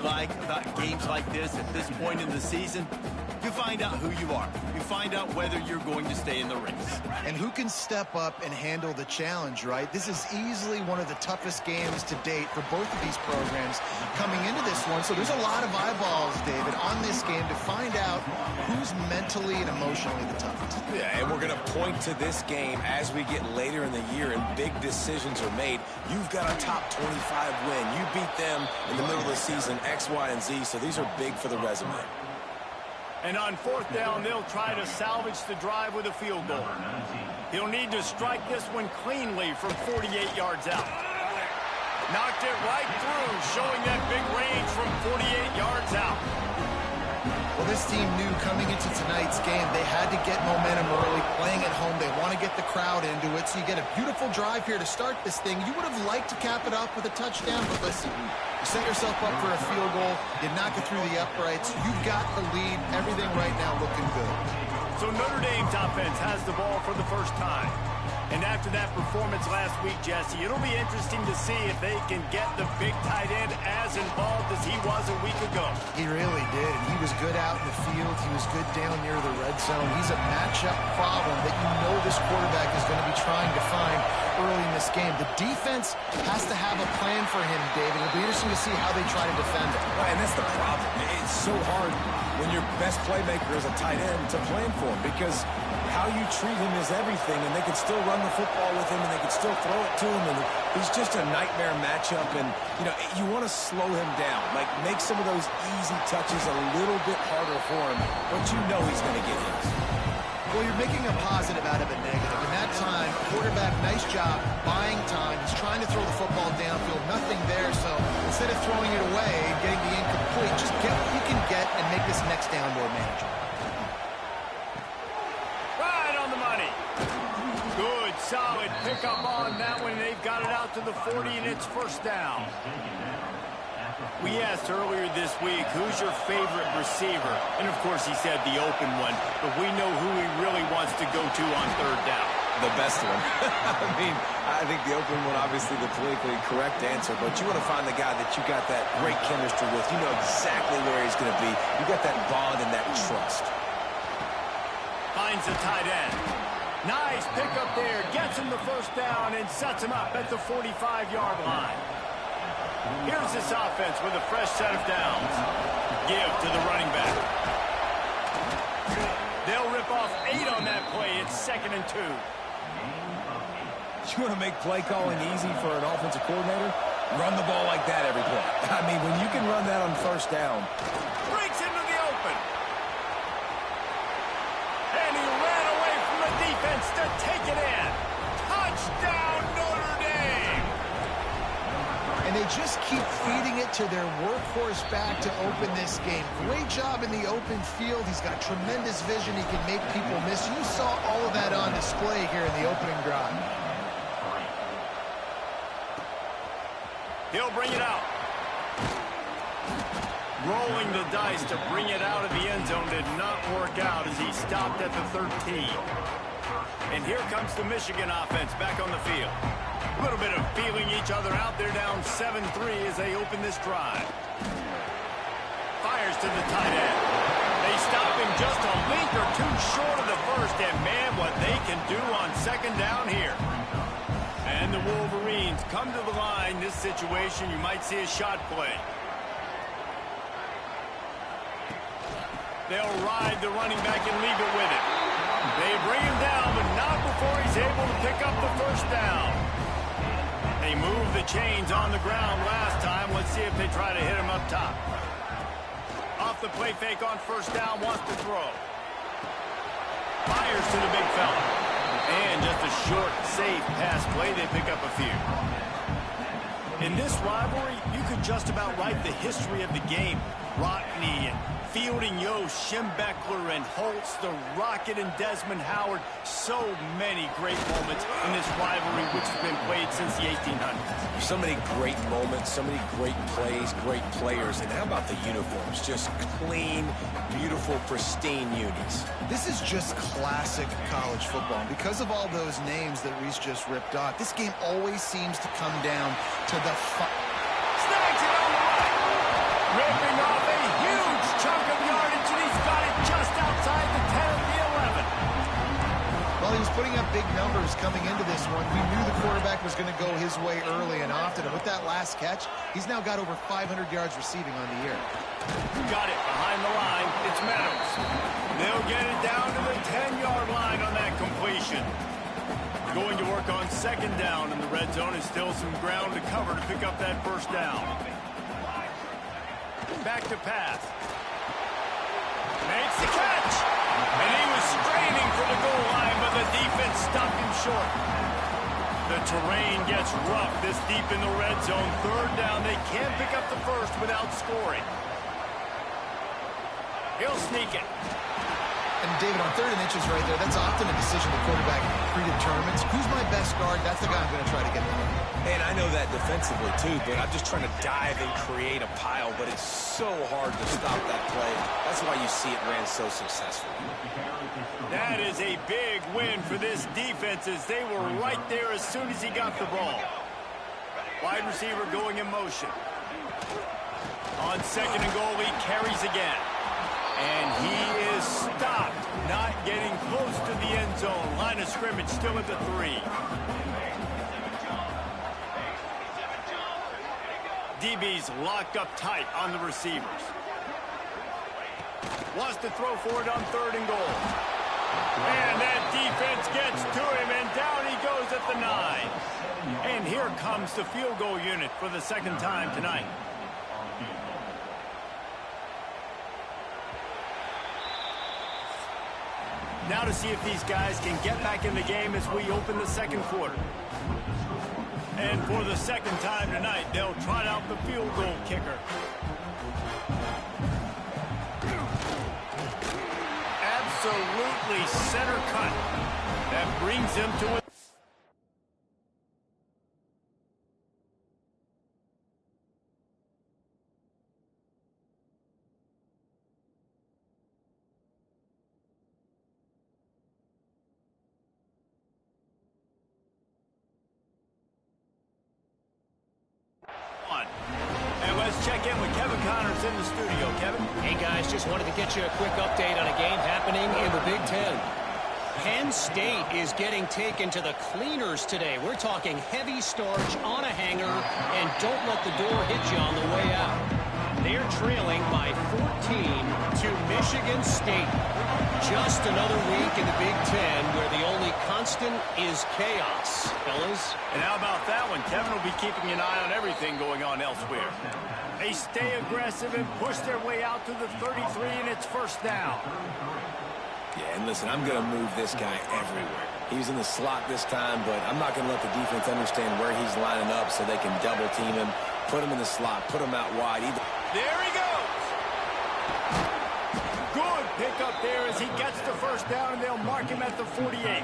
like about games like this at this point in the season? You find out who you are. You find out whether you're going to stay in the race. And who can step up and handle the challenge, right? This is easily one of the toughest games to date for both of these programs coming into this one. So there's a lot of eyeballs, David, on this game to find out who's mentally and emotionally the toughest. Yeah, and we're going to point to this game as we get later in the year and big decisions are made. You've got a top 25 win. You beat them in the middle of the season, X, Y, and Z, so these are big for the resume. And on fourth down, they'll try to salvage the drive with a field goal. He'll need to strike this one cleanly from 48 yards out. Knocked it right through, showing that big range from 48 yards out. Well, this team knew coming into tonight's game they had to get momentum early, playing at home. They want to get the crowd into it, so you get a beautiful drive here to start this thing. You would have liked to cap it off with a touchdown, but listen, you set yourself up for a field goal, you knock it through the uprights, you've got the lead, everything right now looking good. So Notre Dame's offense has the ball for the first time. And after that performance last week, Jesse, it'll be interesting to see if they can get the big tight end as involved as he was a week ago. He really did. He was good out in the field. He was good down near the red zone. He's a matchup problem that you know this quarterback is going to be trying to find early in this game. The defense has to have a plan for him, David. It'll be interesting to see how they try to defend it. Right, and that's the problem. It's so hard when your best playmaker is a tight end to plan for him because how you treat him is everything, and they can still run the football with him, and they can still throw it to him, and he's just a nightmare matchup, and, you know, you want to slow him down, like make some of those easy touches a little bit harder for him, but you know he's going to get his. Well, you're making a positive out of a negative. In that time, quarterback, nice job, buying time. He's trying to throw the football downfield, nothing there, so instead of throwing it away and getting the incomplete, just get what you can get and make this next down more manageable. Good, solid pickup on that one. They've got it out to the 40, and it's first down. We asked earlier this week, who's your favorite receiver? And, of course, he said the open one, but we know who he really wants to go to on third down. The best one. I mean, I think the open one, obviously the politically correct answer, but you want to find the guy that you got that great chemistry with. You know exactly where he's going to be. You got that bond and that trust. Finds the tight end. Nice pickup there. Gets him the first down and sets him up at the 45-yard line. Here's this offense with a fresh set of downs. Give to the running back. They'll rip off 8 on that play. It's 2nd and 2. You want to make play calling easy for an offensive coordinator? Run the ball like that every play. I mean, when you can run that on first down. Breaks into the open. And he ran away from the defense to take it in. Touchdown, Notre Dame! And they just keep feeding it to their workhorse back to open this game. Great job in the open field. He's got tremendous vision. He can make people miss. You saw all of that on display here in the opening drive. He'll bring it out. Rolling the dice to bring it out of the end zone did not work out as he stopped at the 13. And here comes the Michigan offense back on the field. A little bit of feeling each other out there, down 7-3 as they open this drive. Fires to the tight end. They stop him just a link or two short of the first, and man, what they can do on second down here. And the Wolverines come to the line. This situation, you might see a shot play. They'll ride the running back and leave it with it. They bring him down, but not before he's able to pick up the first down. They moved the chains on the ground last time. Let's see if they try to hit him up top. Off the play fake on first down, wants to throw. Fires to the big fella. And just a short, safe pass play. They pick up a few. In this rivalry, you could just about write the history of the game. Rockney and Fielding, Yost, Schembechler, and Holtz, the Rocket and Desmond Howard. So many great moments in this rivalry, which has been played since the 1800s. So many great moments, so many great plays, great players. And how about the uniforms? Just clean, beautiful, pristine unis. This is just classic college football. And because of all those names that Reese just ripped off, this game always seems to come down to the Snags it on the right. Ripping off a huge chunk of yardage, and he's got it just outside the 10 of the 11. Well, he was putting up big numbers coming into this one. We knew the quarterback was going to go his way early and often. And with that last catch, he's now got over 500 yards receiving on the year. Got it behind the line. It's Meadows. They'll get it down to the 10-yard line on that completion. Going to work on second down in the red zone. Is still some ground to cover to pick up that first down. Back to pass. Makes the catch. And he was straining for the goal line, but the defense stopped him short. The terrain gets rough this deep in the red zone. Third down. They can't pick up the first without scoring. He'll sneak it. And David, on 3rd and inches right there, that's often a decision the quarterback predetermines. Who's my best guard? That's the guy I'm going to try to get to. And I know that defensively, too, but I'm just trying to dive and create a pile, but it's so hard to stop that play. That's why you see it ran so successful. That is a big win for this defense as they were right there as soon as he got the ball. Wide receiver going in motion. On second and goal, he carries again. And he is stopped, not getting close to the end zone. Line of scrimmage still at the 3. DB's locked up tight on the receivers. Wants to throw for it on 3rd and goal. And that defense gets to him, and down he goes at the 9. And here comes the field goal unit for the second time tonight. Now to see if these guys can get back in the game as we open the second quarter. And for the second time tonight, they'll trot out the field goal kicker. Absolutely center cut. That brings him to it. And let's check in with Kevin Connors in the studio. Kevin? Hey, guys, just wanted to get you a quick update on a game happening in the Big Ten. Penn State is getting taken to the cleaners today. We're talking heavy starch on a hanger, and don't let the door hit you on the way out. They're trailing by 14 to Michigan State. Just another week in the Big Ten where the only constant is chaos, fellas. And how about that one? Kevin will be keeping an eye on everything going on elsewhere. They stay aggressive and push their way out to the 33, and it's first down. Yeah, and listen, I'm going to move this guy everywhere. He's in the slot this time, but I'm not going to let the defense understand where he's lining up so they can double team him, put him in the slot, put him out wide. There he goes. Good pick up there as he gets the first down, and they'll mark him at the 48.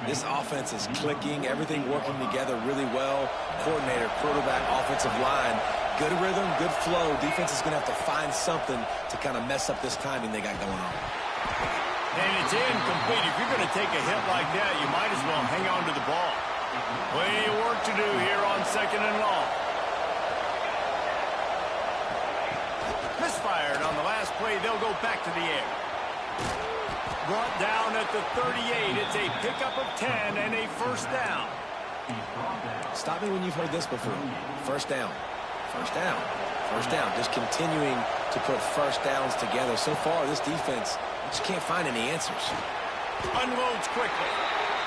This offense is clicking, everything working together really well. Coordinator, quarterback, offensive line, good rhythm, good flow. Defense is going to have to find something to kind of mess up this timing they got going on. And it's incomplete. If you're going to take a hit like that, you might as well hang on to the ball. Plenty of work to do here on second and long. Misfired on the last play. They'll go back to the air. Brought down at the 38. It's a pickup of 10 and a first down. Stop me when you've heard this before. First down. First down. First down. Just continuing to put first downs together. So far, this defense just can't find any answers. Unloads quickly.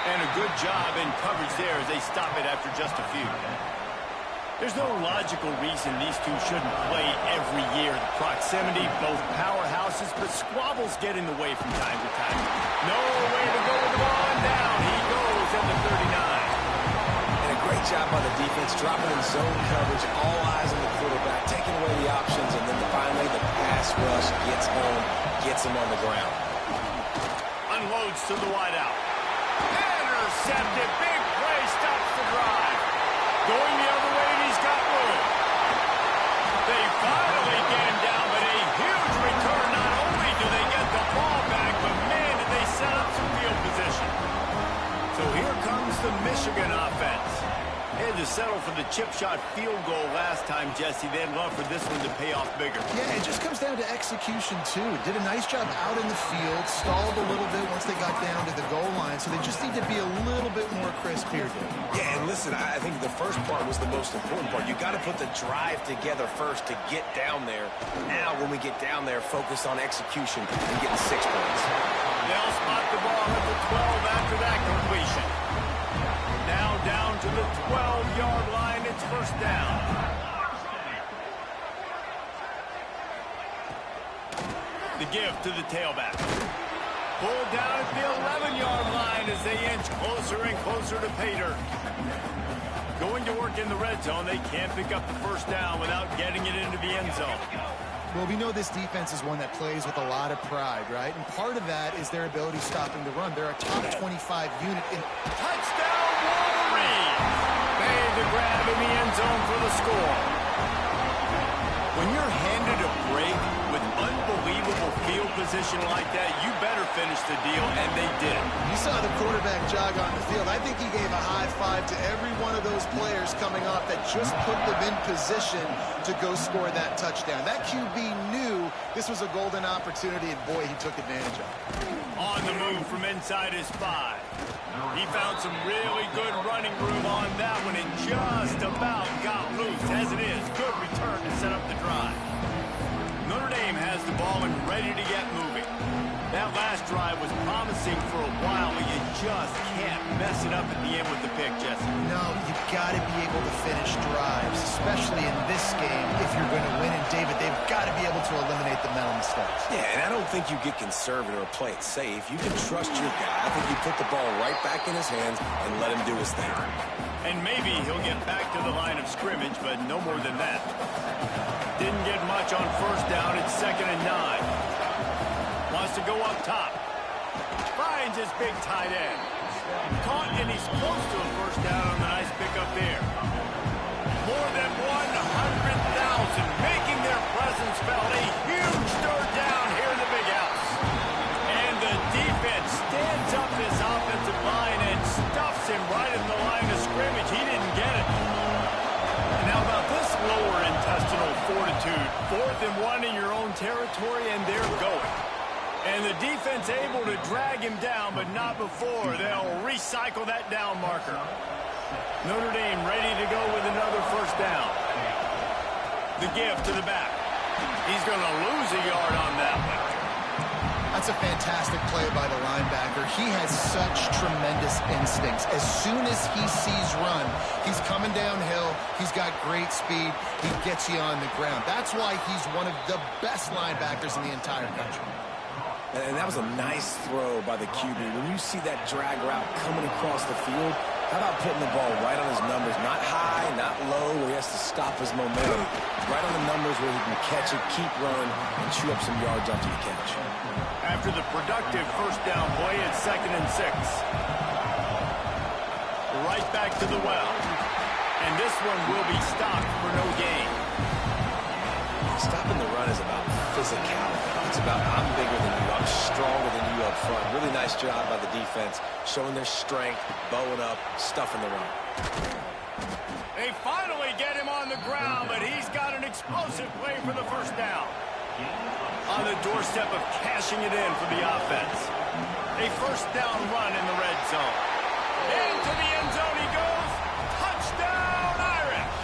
And a good job in coverage there as they stop it after just a few. There's no logical reason these two shouldn't play every year. The proximity, both powerhouses, but squabbles get in the way from time to time. No way to go with the ball, and down he goes at the 39. And a great job by the defense, dropping in zone coverage, all eyes on the quarterback, taking away the options, and then finally the pass rush gets home, gets him on the ground. Unloads to the wideout. Intercepted, big play, stops the drive. Going the other way, and he's got room. They finally get him down, but a huge return. Not only do they get the ball back, but man, did they set up some field position. So here comes the Michigan offense. had to settle for the chip shot field goal last time, Jesse. They'd love for this one to pay off bigger. Yeah, it just comes down to execution, too. Did a nice job out in the field, stalled a little bit once they got down to the goal line, so they just need to be a little bit more crisp here, Dave. Yeah, and listen, I think the first part was the most important part. You got to put the drive together first to get down there. Now, when we get down there, focus on execution and getting 6 points. They'll spot the ball at the 12 after that completion. Now down to the 12-yard line. It's first down. The give to the tailback. Pulled down at the 11-yard line as they inch closer and closer to pay dirt. Going to work in the red zone. They can't pick up the first down without getting it into the end zone. Well, we know this defense is one that plays with a lot of pride, right? And part of that is their ability stopping the run. They're a top 25 unit in... Touchdown, Wolverines! Made the grab in the end zone for the score. When you're handed a break with unbelievable field position like that, you better finish the deal, and they did. You saw the quarterback jog on the field. I think he gave a high five to every one of those players coming off that just put them in position to go score that touchdown. That QB knew this was a golden opportunity, and boy, he took advantage of it. On the move from inside his 5. He found some really good running room on that one and just about got loose. As it is, good return to set up the drive. Notre Dame has the ball and ready to get moving. That last drive was promising for a while, but you just can't mess it up at the end with the pick, Jesse. No, you've got to be able to finish drives, especially in this game. If you're going to win, and David, they've got to be able to eliminate the mental mistakes. Yeah, and I don't think you get conservative or play it safe. You can trust your guy. I think you put the ball right back in his hands and let him do his thing. And maybe he'll get back to the line of scrimmage, but no more than that. Didn't get much on first down. It's 2nd and 9. Wants to go up top. Finds his big tight end. Caught, and he's close to a first down on the nice pickup there. More than 100,000 making their presence felt. A huge third down here in the big house. And the defense stands up this offensive line and stuffs him right in the line of scrimmage. He didn't get it. And how about this lower intestinal fortitude? 4th and 1 in your own territory, and they're going. And the defense able to drag him down, but not before. They'll recycle that down marker. Notre Dame ready to go with another first down. The give to the back. He's going to lose a yard on that one. That's a fantastic play by the linebacker. He has such tremendous instincts. As soon as he sees run, he's coming downhill. He's got great speed. He gets you on the ground. That's why he's one of the best linebackers in the entire country. And that was a nice throw by the QB. When you see that drag route coming across the field, how about putting the ball right on his numbers? Not high, not low, where he has to stop his momentum. Right on the numbers where he can catch it, keep running, and chew up some yards after the catch. After the productive first down play, it's 2nd and 6. Right back to the well. And this one will be stopped for no gain. Stopping the run is about physicality. It's about I'm bigger than you, I'm stronger than you up front. Really nice job by the defense, showing their strength, bowing up, stuffing the run. They finally get him on the ground, but he's got an explosive play for the first down. On the doorstep of cashing it in for the offense. A first down run in the red zone. Into the end zone he goes. Touchdown, Irish!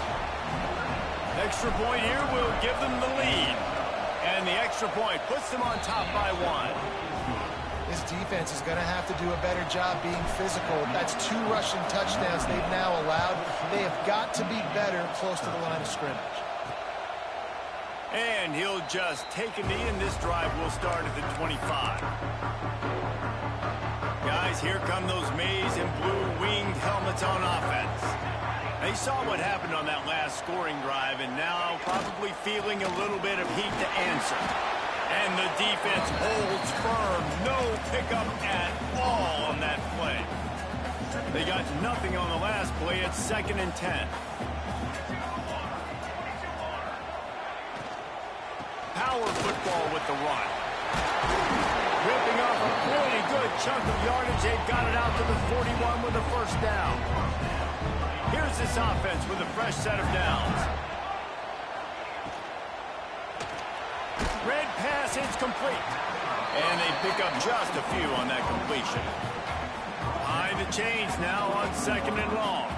Extra point here will give them the lead. And the extra point puts them on top by 1. This defense is going to have to do a better job being physical. That's 2 rushing touchdowns they've now allowed. They have got to be better close to the line of scrimmage. And he'll just take a knee, and this drive will start at the 25. Guys, here come those maize and blue winged helmets on offense. They saw what happened on that last scoring drive, and now probably feeling a little bit of heat to answer. And the defense holds firm. No pickup at all on that play. They got nothing on the last play. It's 2nd and 10. Power football with the run. Ripping off a really good chunk of yardage. They've got it out to the 41 with the first down. Here's goes this offense with a fresh set of downs. Red pass is complete. And they pick up just a few on that completion. Behind the chains now on 2nd and long.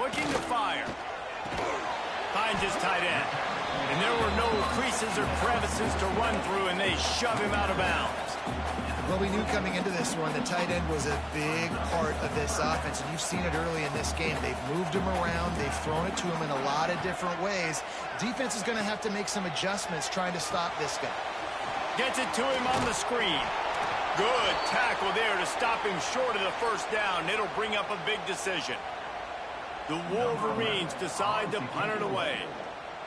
Looking to fire. Finds his tight end. And there were no creases or crevices to run through, and they shove him out of bounds. Well, we knew coming into this one, the tight end was a big part of this offense, and you've seen it early in this game. They've moved him around. They've thrown it to him in a lot of different ways. Defense is going to have to make some adjustments trying to stop this guy. Gets it to him on the screen. Good tackle there to stop him short of the first down. It'll bring up a big decision. The Wolverines decide to punt it away.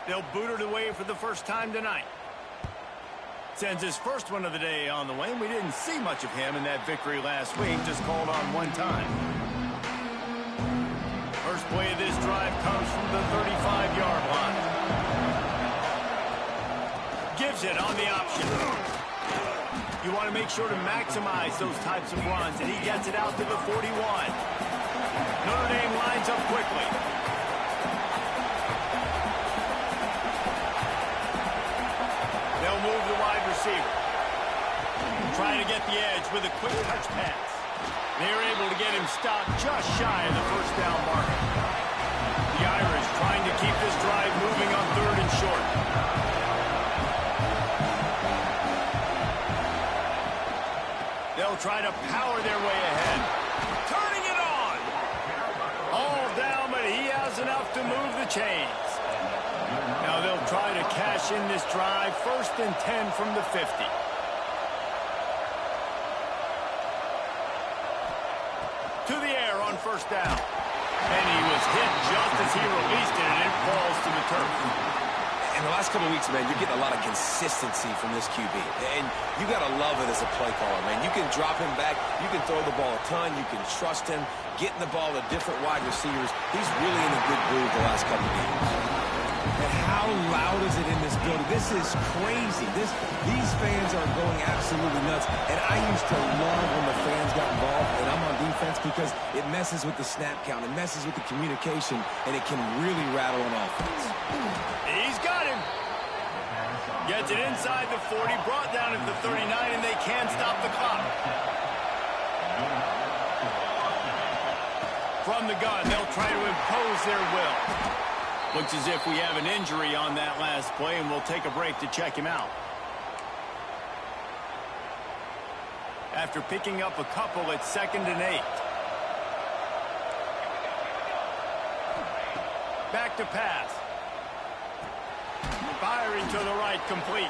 They'll boot it away for the first time tonight. Sends his first one of the day on the way. We didn't see much of him in that victory last week, just called on one time. First play of this drive comes from the 35-yard line. Gives it on the option. You want to make sure to maximize those types of runs, and he gets it out to the 41. Notre Dame lines up quickly. They'll move the wide receiver. Trying to get the edge with a quick touch pass. They're able to get him stopped just shy of the first down marker. The Irish trying to keep this drive moving on 3rd and short. They'll try to power their way ahead. Turning it on! All down, but he has enough to move the chains. Now they'll try to cash in this drive. 1st and 10 from the 50. To the air on 1st down. And he was hit just as he released it, and it falls to the turf. In the last couple of weeks, man, you're getting a lot of consistency from this QB. And you got to love it as a play caller, man. You can drop him back. You can throw the ball a ton. You can trust him, getting the ball to different wide receivers. He's really in a good groove the last couple of games. And how loud is it in this building? This is crazy. These fans are going absolutely nuts. And I used to love when the fans got involved, and I'm on defense, because it messes with the snap count. It messes with the communication, and it can really rattle an offense. He's got him. Gets it inside the 40, brought down at the 39, and they can't stop the clock. From the gun, they'll try to impose their will. Looks as if we have an injury on that last play, and we'll take a break to check him out. After picking up a couple at 2nd and 8. Back to pass. Firing to the right, complete.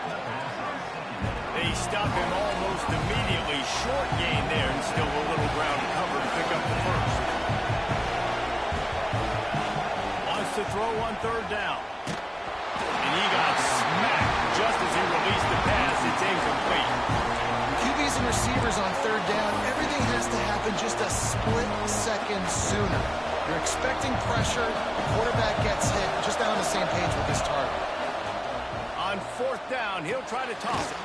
They stop him almost immediately. Short gain there, and still a little ground to cover to pick up the first. Wants to throw on 3rd down. And he got smacked just as he released the pass. It's incomplete. QBs and receivers on 3rd down, everything has to happen just a split second sooner. You're expecting pressure, the quarterback gets hit, just not on the same page with his target. On 4th down, he'll try to toss it.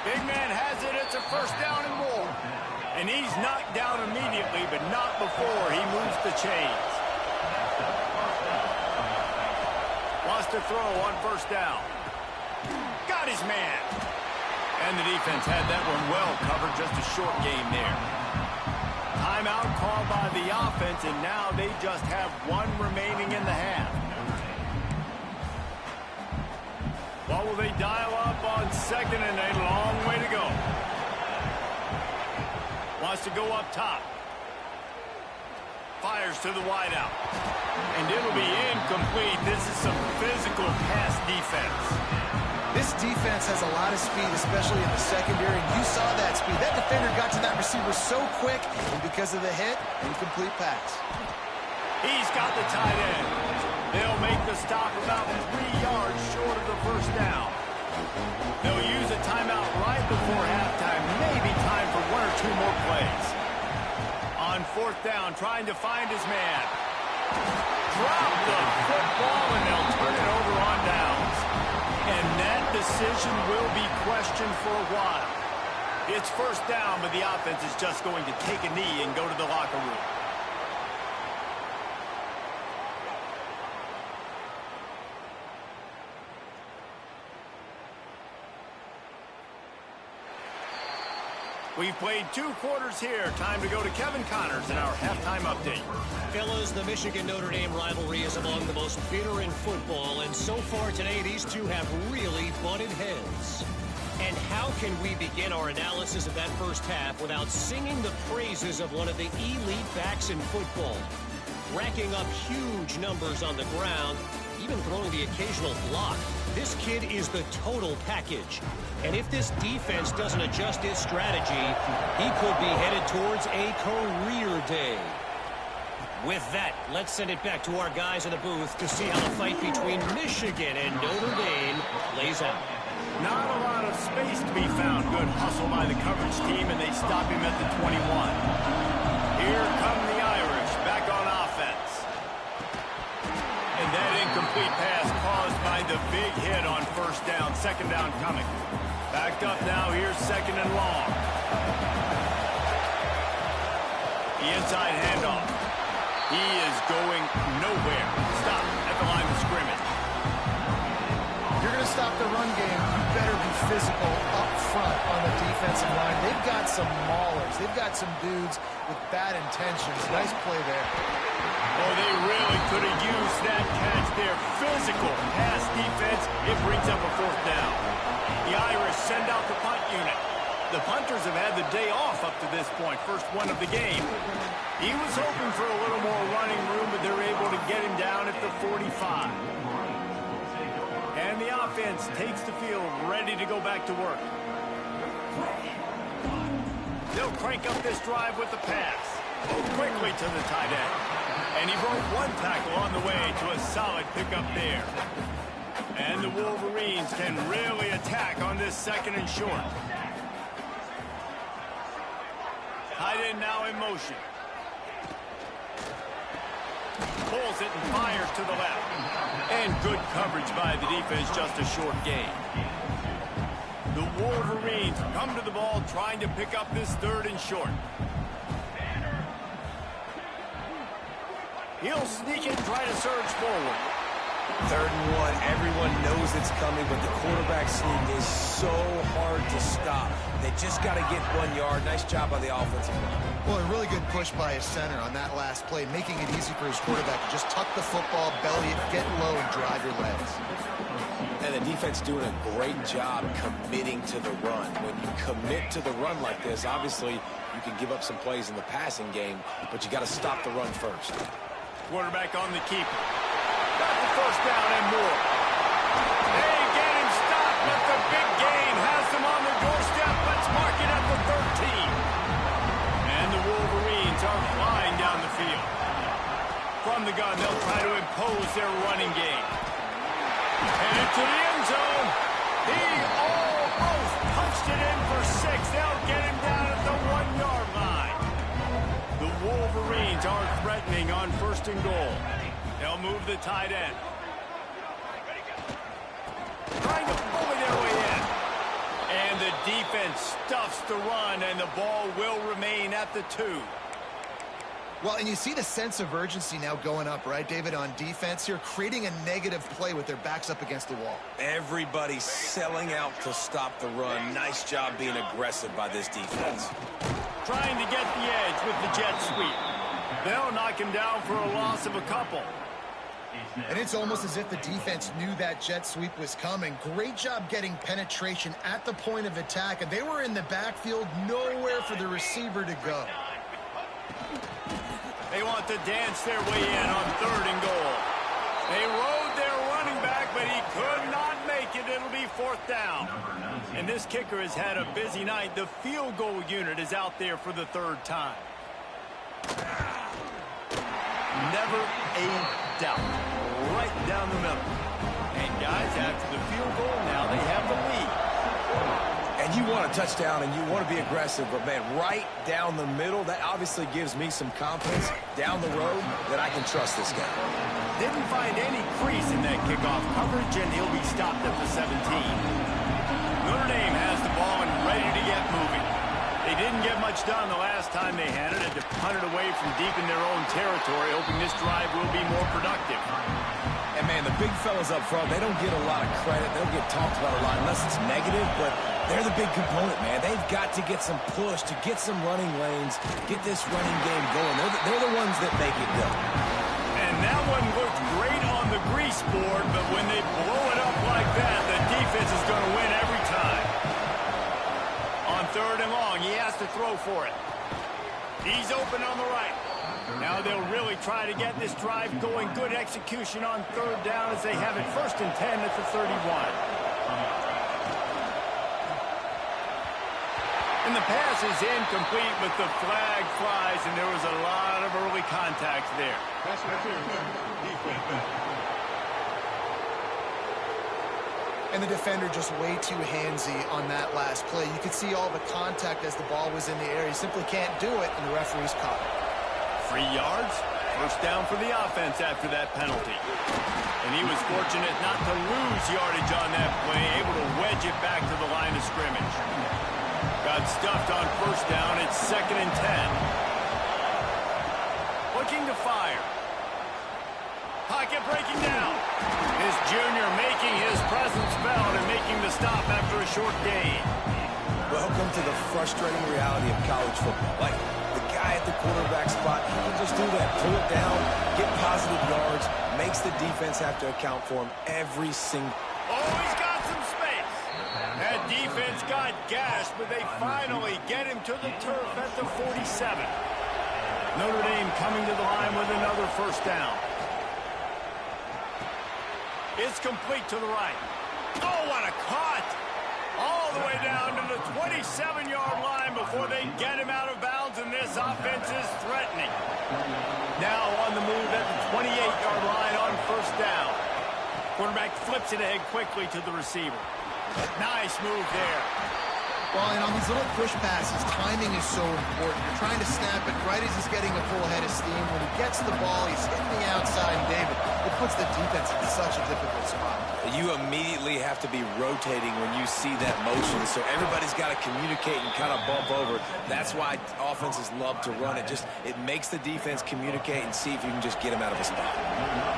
Big man has it, it's a 1st down and more. And he's knocked down immediately, but not before he moves the chains. Wants to throw on 1st down. Got his man. And the defense had that one well covered, just a short game there. Timeout called by the offense, and now they just have one remaining in the half. What will they dial up on 2nd and 8? Long way to go. Wants to go up top. Fires to the wideout. And it'll be incomplete. This is some physical pass defense. This defense has a lot of speed, especially in the secondary. You saw that speed. That defender got to that receiver so quick, and because of the hit, incomplete pass. He's got the tight end. They'll make the stop about 3 yards short of the 1st down. They'll use a timeout right before halftime. Maybe time for 1 or 2 more plays. On 4th down, trying to find his man. Drop the football, and they'll turn it over on downs. And that decision will be questioned for a while. It's first down, but the offense is just going to take a knee and go to the locker room. We've played 2 quarters here. Time to go to Kevin Connors in our halftime update. Fellas, the Michigan-Notre Dame rivalry is among the most bitter in football, and so far today, these two have really butted heads. And how can we begin our analysis of that first half without singing the praises of one of the elite backs in football? Racking up huge numbers on the ground, even throwing the occasional block. This kid is the total package. And if this defense doesn't adjust its strategy, he could be headed towards a career day. With that, let's send it back to our guys in the booth to see how the fight between Michigan and Notre Dame plays out. Not a lot of space to be found. Good hustle by the coverage team, and they stop him at the 21. Here come the Irish, back on offense. And that incomplete pass caused by the big hit on first down. Second down coming. Backed up now. Here's second and long. The inside handoff. He is going nowhere. Stop at the line of scrimmage. If you're going to stop the run game, you better be physical up front on the defensive line. They've got some maulers. They've got some dudes with bad intentions. Nice play there. Oh, they really could have used that catch there. Physical pass defense. It brings up a fourth down. The Irish send out the punt unit. The punters have had the day off up to this point. First one of the game. He was hoping for a little more running room, but they're able to get him down at the 45. And the offense takes the field, ready to go back to work. They'll crank up this drive with the pass. Quickly to the tight end. And he broke one tackle on the way to a solid pickup there. And the Wolverines can really attack on this second and short. Tight end now in motion. Pulls it and fires to the left. And good coverage by the defense, just a short gain. The Wolverines come to the ball trying to pick up this third and short. He'll sneak it and try to surge forward. 3rd and 1. Everyone knows it's coming, but the quarterback sneak is so hard to stop. They just got to get 1 yard. Nice job by the offensive line. Well, a really good push by his center on that last play, making it easy for his quarterback to just tuck the football, belly it, get low, and drive your legs. And the defense doing a great job committing to the run. When you commit to the run like this, obviously you can give up some plays in the passing game, but you got to stop the run first. Quarterback on the keeper. Got the first down and more. They get him stopped, but the big gain has them on the doorstep. Let's mark it at the 13. And the Wolverines are flying down the field. From the gun, they'll try to impose their running game. And into the end zone. He almost punched it in for 6. They'll get him down at the 1 yard line. The Wolverines are threatening on 1st and goal. They'll move the tight end. Trying to bully their way in. And the defense stuffs the run, and the ball will remain at the 2. Well, and you see the sense of urgency now going up, right, David, on defense here, creating a negative play with their backs up against the wall. Everybody's selling out to stop the run. Nice job being aggressive by this defense. Trying to get the edge with the jet sweep. They'll knock him down for a loss of a couple. And it's almost as if the defense knew that jet sweep was coming. Great job getting penetration at the point of attack, and they were in the backfield, nowhere for the receiver to go. They want to dance their way in on 3rd and goal. They rode their running back, but he could not make it. It'll be 4th down. And this kicker has had a busy night. The field goal unit is out there for the 3rd time. Never a doubt. Right down the middle. And guys, after the field goal, now they have the lead. And you want a touchdown and you want to be aggressive, but man, right down the middle, that obviously gives me some confidence down the road that I can trust this guy. didn't find any crease in that kickoff coverage, and he'll be stopped at the 17. Notre Dame has the ball and ready to get moving. They didn't get much done the last time they had it, and to punt it away from deep in their own territory, hoping this drive will be more productive. And, man, the big fellas up front, they don't get a lot of credit. They don't get talked about a lot unless it's negative, but they're the big component, man. They've got to get some push, to get some running lanes, get this running game going. They're the ones that make it go. And that one looked great on the grease board, but when they blow it up like that, the defense is going to win every time. On 3rd and long, he has to throw for it. He's open on the right. Now they'll really try to get this drive going. Good execution on 3rd down as they have it 1st and 10 at the 31. And the pass is incomplete, but the flag flies, and there was a lot of early contact there. And the defender just way too handsy on that last play. You could see all the contact as the ball was in the air. He simply can't do it, and the referee's caught it. 3 yards, 1st down for the offense after that penalty. And he was fortunate not to lose yardage on that play, able to wedge it back to the line of scrimmage. Got stuffed on 1st down. It's 2nd and 10. Looking to fire. Pocket breaking down. This junior making his presence felt and making the stop after a short gain. Welcome to the frustrating reality of college football. Like, the guy at the quarterback spot, he can just do that. Pull it down, get positive yards, makes the defense have to account for him every single... Oh, he's got some space. That defense got gashed, but they finally get him to the turf at the 47. Notre Dame coming to the line with another 1st down. It's complete to the right. Oh, what a cut! All the way down to the 27-yard line before they get him out of bounds, and this offense is threatening. Now on the move at the 28-yard line on 1st down. Quarterback flips it ahead quickly to the receiver. Nice move there. Well, and on these little push passes, timing is so important. You're trying to snap it right as he's getting a full head of steam. When he gets the ball, he's hitting the outside, and David, it puts the defense in such a difficult spot. You immediately have to be rotating when you see that motion, so everybody's got to communicate and kind of bump over. That's why offenses love to run it. It makes the defense communicate and see if you can just get him out of a spot.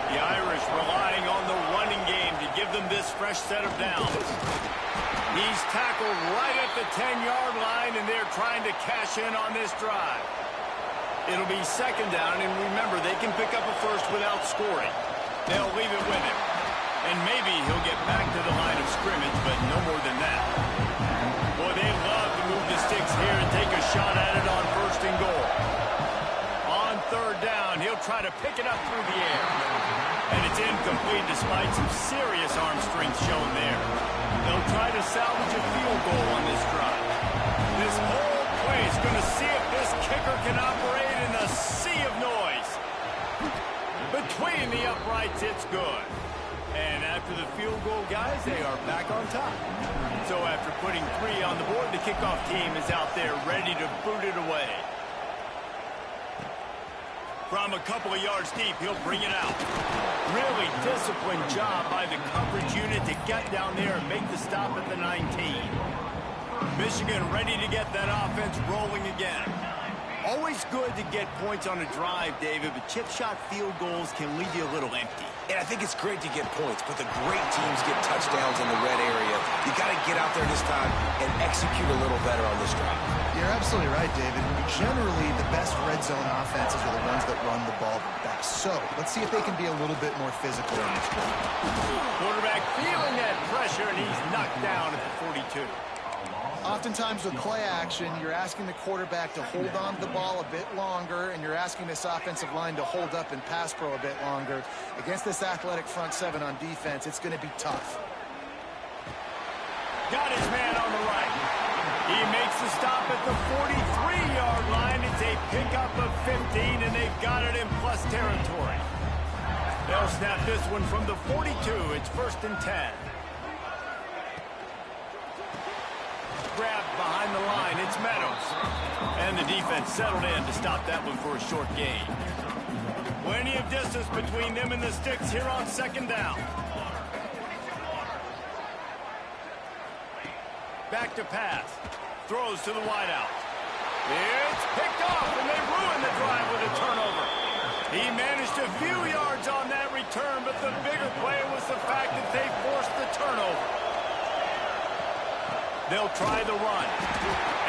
The Irish relying on the running game to give them this fresh set of downs. He's tackled right at the 10-yard line, and they're trying to cash in on this drive. It'll be 2nd down, and remember, they can pick up a 1st without scoring. They'll leave it with him. And maybe he'll get back to the line of scrimmage, but no more than that. Boy, they love to move the sticks here and take a shot at it on 1st and goal. On 3rd down, he'll try to pick it up through the air. And it's incomplete despite some serious arm strength shown there. They'll try to salvage a field goal on this drive. This whole play is going to see if this kicker can operate in a sea of noise. Between the uprights, it's good. And after the field goal, guys, they are back on top. So after putting 3 on the board, the kickoff team is out there ready to boot it away. From a couple of yards deep, he'll bring it out. Really disciplined job by the coverage unit to get down there and make the stop at the 19. Michigan ready to get that offense rolling again. Always good to get points on a drive, David, but chip shot field goals can leave you a little empty. And I think it's great to get points, but the great teams get touchdowns in the red area. You got to get out there this time and execute a little better on this drive. You're absolutely right, David. Generally, the best red zone offenses are the ones that run the ball the best. So let's see if they can be a little bit more physical in this drive. Quarterback feeling that pressure, and he's knocked down at the 42. Oftentimes with play action, you're asking the quarterback to hold on to the ball a bit longer, and you're asking this offensive line to hold up in pass pro a bit longer. Against this athletic front 7 on defense, it's going to be tough. Got his man on the right. He makes the stop at the 43-yard line. It's a pickup of 15, and they've got it in plus territory. They'll snap this one from the 42. It's 1st and 10. Grabbed behind the line. It's Meadows. And the defense settled in to stop that one for a short gain. Plenty of distance between them and the sticks here on second down. Back to pass. Throws to the wideout. It's picked off, and they ruin the drive with a turnover. He managed a few yards on that return, but the bigger play was the fact that they forced the turnover. They'll try the run,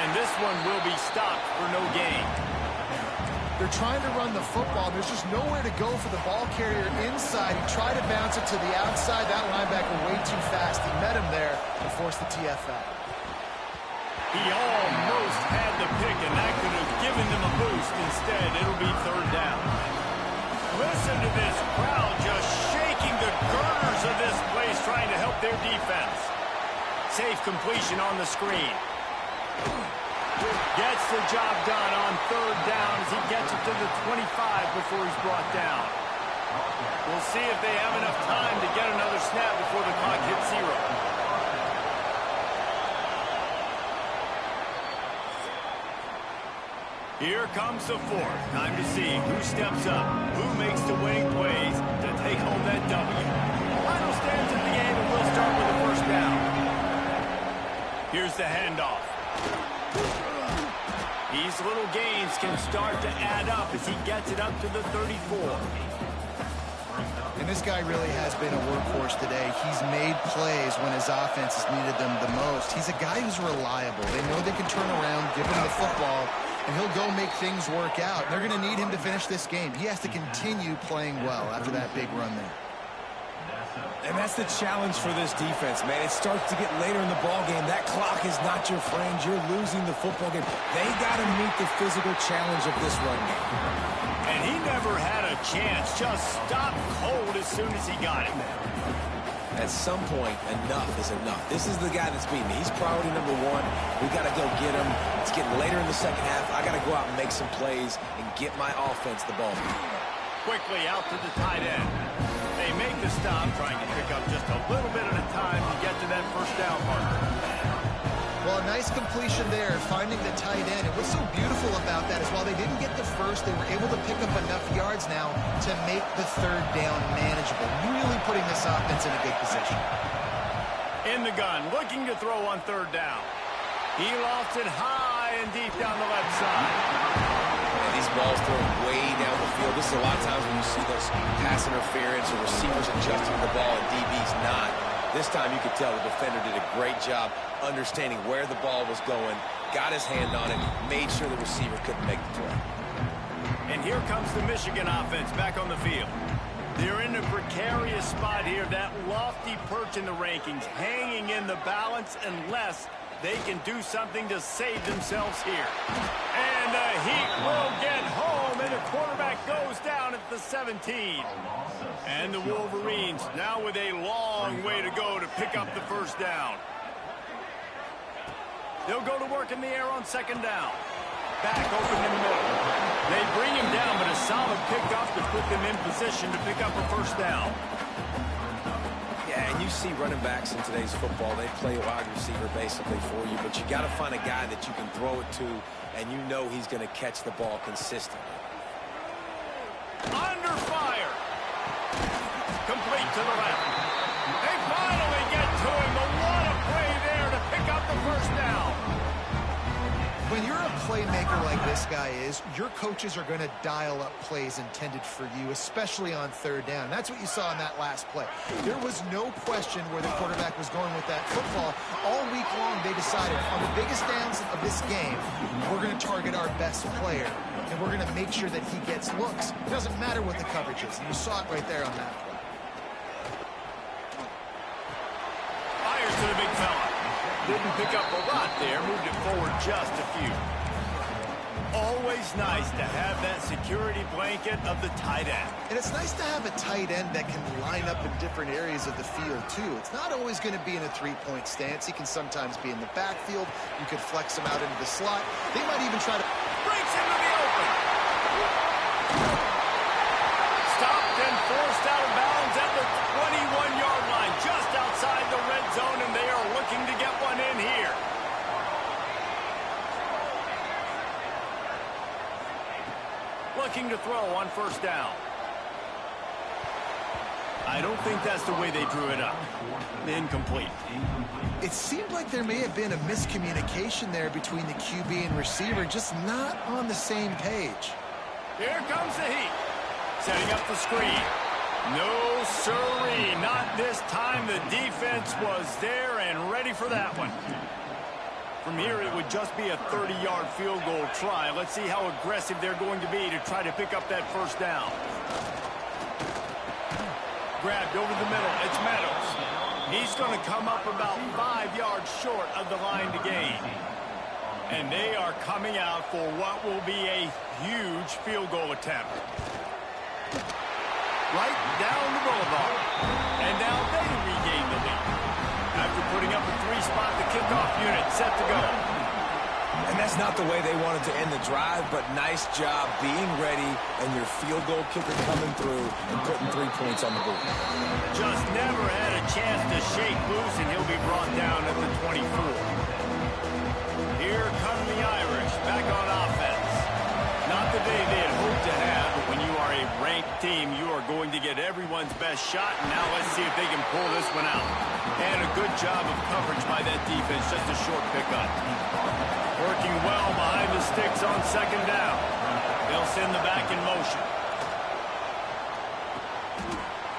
and this one will be stopped for no gain. They're trying to run the football. There's just nowhere to go for the ball carrier inside. He tried to bounce it to the outside. That linebacker way too fast. He met him there and forced the TFL. He almost had the pick, and that could have given them a boost. Instead, it'll be third down. Listen to this crowd just shaking the girders of this place, trying to help their defense. Safe completion on the screen. Gets the job done on third down as he gets it to the 25 before he's brought down. We'll see if they have enough time to get another snap before the clock hits zero. Here comes the fourth. Time to see who steps up, who makes the winning plays to take home that W. Final stands in the game, and we'll start with the first down. Here's the handoff. These little gains can start to add up as he gets it up to the 34. And this guy really has been a workhorse today. He's made plays when his offense has needed them the most. He's a guy who's reliable. They know they can turn around, give him the football, and he'll go make things work out. They're going to need him to finish this game. He has to continue playing well after that big run there. And that's the challenge for this defense, man. It starts to get later in the ball game. That clock is not your friend. You're losing the football game. They got to meet the physical challenge of this run game. And he never had a chance. Just stopped cold as soon as he got it. At some point, enough is enough. This is the guy that's beaten me. He's priority number one. We got to go get him. It's getting later in the second half. I got to go out and make some plays and get my offense the ball. Quickly out to the tight end. They make the stop, trying to pick up just a little bit at a time to get to that first down marker. Well, a nice completion there, finding the tight end. And what's so beautiful about that is while they didn't get the first, they were able to pick up enough yards now to make the third down manageable. Really putting this offense in a good position. In the gun, looking to throw on third down. He lost it high and deep down the left side. And these balls thrown way down the field. This is a lot of times when you see those pass interference or receivers adjusting the ball and DB's not. This time you could tell the defender did a great job understanding where the ball was going, got his hand on it, made sure the receiver couldn't make the throw. And here comes the Michigan offense back on the field. They're in a precarious spot here, that lofty perch in the rankings, hanging in the balance unless they can do something to save themselves here. And the Heat will get home, and the quarterback goes down at the 17. And the Wolverines now with a long way to go to pick up the first down. They'll go to work in the air on second down. Back open in the middle. They bring him down, but a solid pickup to put them in position to pick up a first down. Yeah, and you see running backs in today's football, they play wide receiver basically for you, but you got to find a guy that you can throw it to, and you know he's going to catch the ball consistently. Under fire. Complete to the left. They finally get to him, but what a play there to pick up the first down. When you're a playmaker like this guy is, your coaches are going to dial up plays intended for you, especially on third down. That's what you saw in that last play. There was no question where the quarterback was going with that football. All week long, they decided on the biggest downs of this game, we're going to target our best player, and we're going to make sure that he gets looks. It doesn't matter what the coverage is, and you saw it right there on that play. Fires to the big fella. Didn't pick up a lot there, moved it forward just a few. Always nice to have that security blanket of the tight end. And it's nice to have a tight end that can line up in different areas of the field, too. It's not always going to be in a three-point stance. He can sometimes be in the backfield. You could flex him out into the slot. They might even try to... Breaks into the open. Stopped and forced out of bounds at the 21-yard line, just outside the red zone, and they are looking to get one in here. Looking to throw on first down. I don't think that's the way they drew it up. Incomplete. It seemed like there may have been a miscommunication there between the QB and receiver, just not on the same page. Here comes the heat. Setting up the screen. No, sirree. Not this time. The defense was there and ready for that one. From here, it would just be a 30-yard field goal try. Let's see how aggressive they're going to be to try to pick up that first down. Grabbed over the middle. It's Meadows. He's going to come up about 5 yards short of the line to gain. And they are coming out for what will be a huge field goal attempt. Right down the boulevard. And now they regain the lead. After putting up a 3-spot, the kickoff unit set to go. And that's not the way they wanted to end the drive, but nice job being ready and your field goal kicker coming through and putting 3 points on the board. Just never had a chance to shake loose, and he'll be brought down at the 24. Here come the Irish, back on offense. Not the day they had hoped to have, but when you are a ranked team, you are going to get everyone's best shot. And now let's see if they can pull this one out. And a good job of coverage by that defense, just a short pickup. Working well behind the sticks on second down. They'll send the back in motion.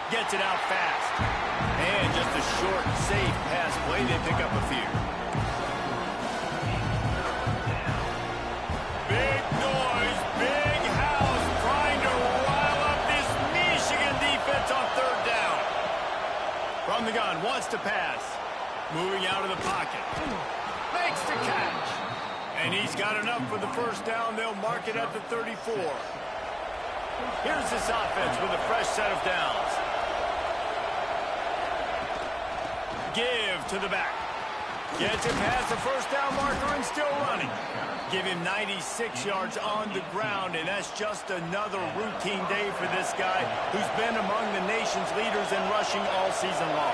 Gets it out fast. And just a short, safe pass play. They pick up a few. Big noise, big house, trying to rile up this Michigan defense on third down. From the gun, wants to pass. Moving out of the pocket. Makes the catch. And he's got enough for the first down. They'll mark it at the 34. Here's this offense with a fresh set of downs. Give to the back. Gets it past the first down marker and still running. Give him 96 yards on the ground, and that's just another routine day for this guy who's been among the nation's leaders in rushing all season long.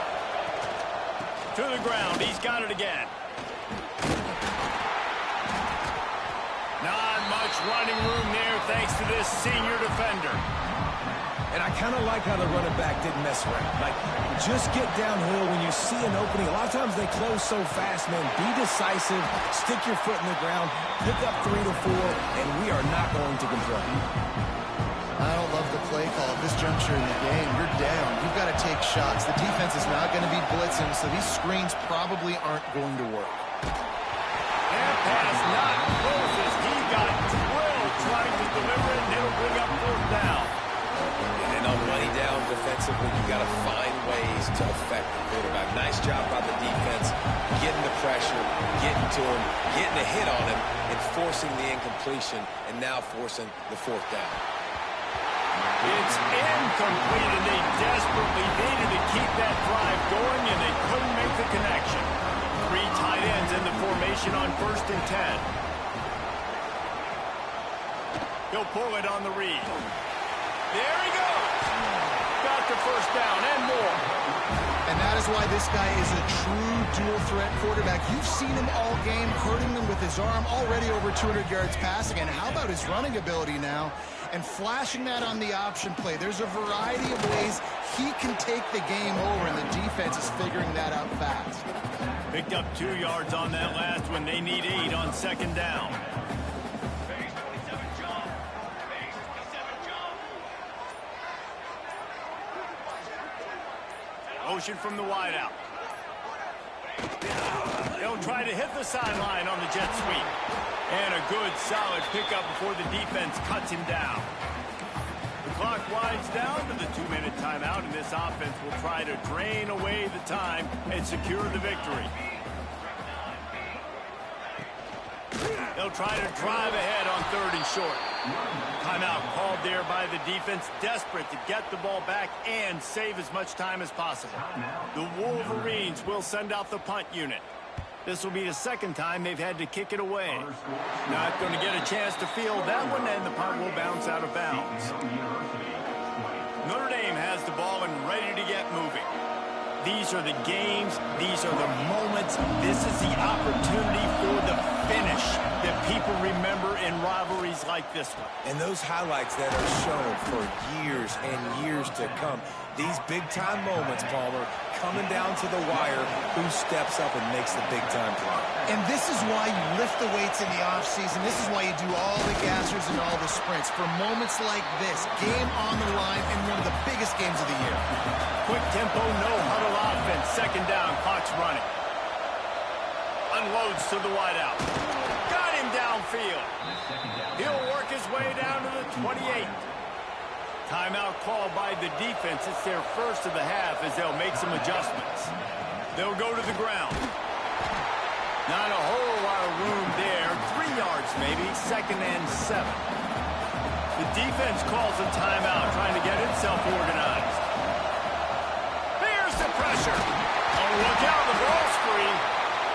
To the ground. He's got it again. Not much running room there thanks to this senior defender. And I kind of like how the running back didn't mess around. Like, just get downhill when you see an opening. A lot of times they close so fast, man. Be decisive, stick your foot in the ground, pick up 3 to 4, and we are not going to complain. I don't love the play call at this juncture in the game. You're down. You've got to take shots. The defense is not going to be blitzing, so these screens probably aren't going to work. And pass not close as he got drilled trying to deliver it, and it'll bring up fourth down. And on money down defensively, you got to find ways to affect the quarterback. Nice job by the defense, getting the pressure, getting to him, getting a hit on him, and forcing the incompletion, and now forcing the fourth down. It's incomplete, and they desperately needed to keep that drive going, and they couldn't make the connection. 3 tight ends in the formation on 1st and 10. He'll pull it on the read. There he goes. Got the first down and more. And that is why this guy is a true dual-threat quarterback. You've seen him all game, hurting them with his arm, already over 200 yards passing. And how about his running ability now? And flashing that on the option play. There's a variety of ways he can take the game over, and the defense is figuring that out fast. Picked up 2 yards on that last one. They need 8 on second down. Motion from the wideout. They'll try to hit the sideline on the jet sweep. And a good, solid pickup before the defense cuts him down. The clock winds down to the 2-minute timeout, and this offense will try to drain away the time and secure the victory. They'll try to drive ahead on 3rd and short. Timeout called there by the defense, desperate to get the ball back and save as much time as possible. The Wolverines will send out the punt unit. This will be the second time they've had to kick it away. Not going to get a chance to field that one, and the punt will bounce out of bounds. Notre Dame has the ball and ready to get moving. these are the games, these are the moments, this is the opportunity for the finish that people remember in rivalries like this one. And those highlights that are shown for years and years to come, these big-time moments, Palmer, coming down to the wire, who steps up and makes the big-time play. And this is why you lift the weights in the offseason. This is why you do all the gassers and all the sprints. For moments like this, game on the line in one of the biggest games of the year. Quick tempo, no huddle offense. Second down, clock's running. Unloads to the wideout. Got him downfield. He'll work his way down to the 28. Timeout called by the defense. It's their first of the half as they'll make some adjustments. They'll go to the ground. Not a whole lot of room there. 3 yards maybe. Second and 7. The defense calls a timeout, trying to get itself organized. Here's the pressure. Oh, look out, the ball's free.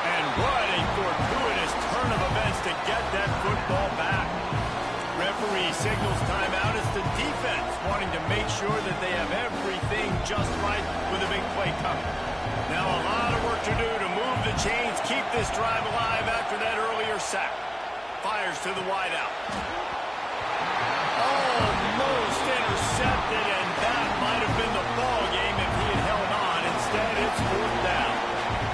And what a fortuitous turn of events to get that football back. Referee signals timeout as the defense wanting to make sure that they have everything just right with a big play coming. Now a lot of work to do to move the chains, keep this drive alive after that earlier sack. Fires to the wideout. Almost intercepted, and that might have been the ball game if he had held on. Instead, it's 4th down.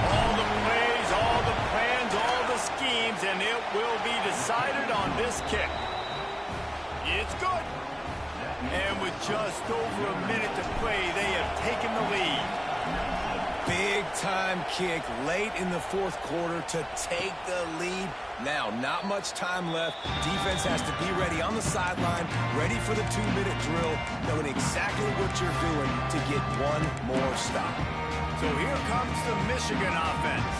All the plays, all the plans, all the schemes, and it will be decided on this kick. It's good. And with just over a minute to play, they have taken the lead. Big-time kick late in the 4th quarter to take the lead. Now, not much time left. Defense has to be ready on the sideline, ready for the 2-minute drill, knowing exactly what you're doing to get one more stop. So here comes the Michigan offense.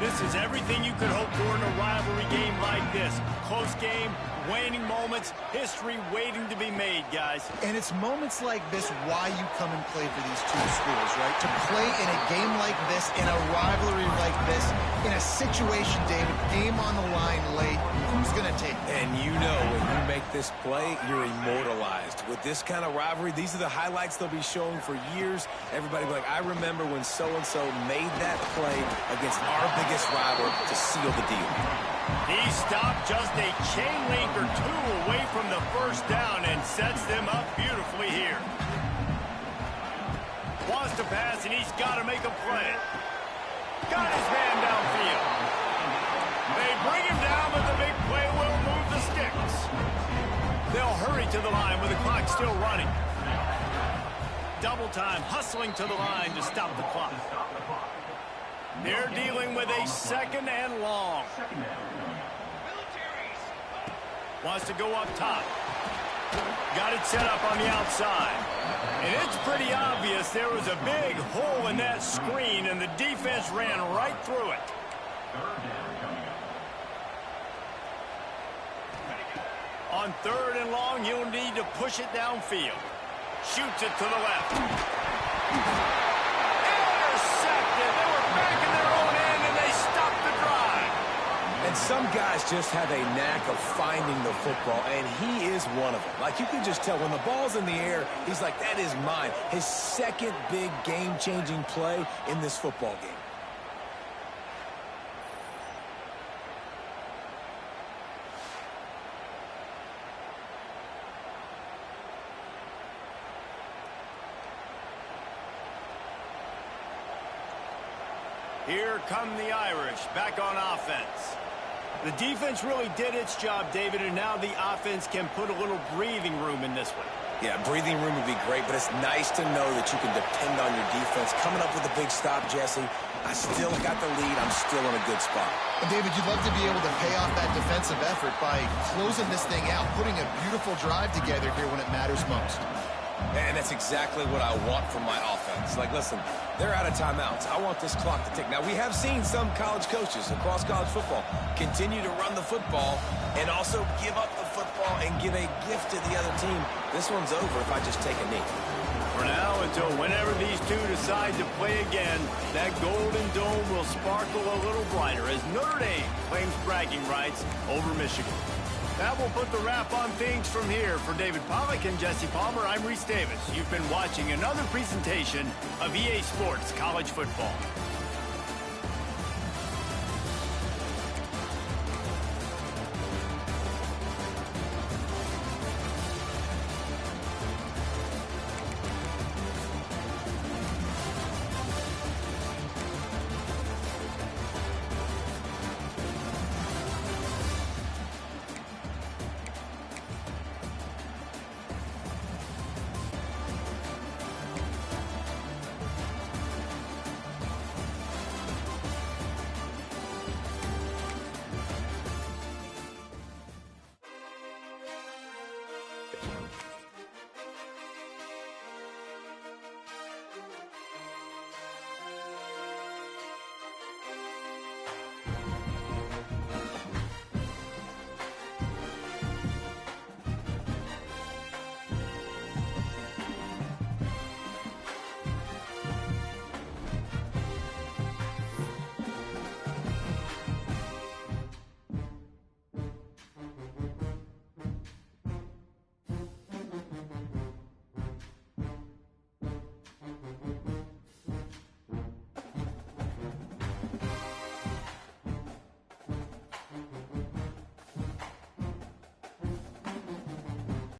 This is everything you could hope for in a rivalry game like this. Close game, waning moments, history waiting to be made, guys. And it's moments like this why you come and play for these two schools, right? To play in a game like this, in a rivalry like this, in a situation, David, game on the line late, who's going to take it? And you know when you make this play, you're immortalized. With this kind of rivalry, these are the highlights they'll be showing for years. Everybody will be like, I remember when so-and-so made that play against our biggest rival to seal the deal. He stopped just a chain link or 2 away from the first down and sets them up beautifully here. Wants to pass, and he's got to make a play. Got his man downfield. They bring him down, but the big play will move the sticks. They'll hurry to the line with the clock still running. Double time, hustling to the line to stop the clock. They're dealing with a 2nd and long. Wants to go up top. Got it set up on the outside. And it's pretty obvious there was a big hole in that screen, and the defense ran right through it. On 3rd and long, you'll need to push it downfield. Shoots it to the left. Intercepted. They were back in their own end, and they stopped the drive. And some guys just have a knack of finding the football, and he is one of them. Like, you can just tell when the ball's in the air, he's like, that is mine. His 2nd big game-changing play in this football game. Here come the Irish, back on offense. The defense really did its job, David, and now the offense can put a little breathing room in this one. Yeah, breathing room would be great, but it's nice to know that you can depend on your defense. Coming up with a big stop, Jesse. I still got the lead. I'm still in a good spot. And David, you'd love to be able to pay off that defensive effort by closing this thing out, putting a beautiful drive together here when it matters most. And that's exactly what I want from my offense. Like, listen, they're out of timeouts. I want this clock to tick. Now, we have seen some college coaches across college football continue to run the football and also give up the football and give a gift to the other team. This one's over if I just take a knee. For now, until whenever these two decide to play again, that Golden Dome will sparkle a little brighter as Notre Dame claims bragging rights over Michigan. That will put the wrap on things from here. For David Pollack and Jesse Palmer, I'm Reese Davis. You've been watching another presentation of EA Sports College Football.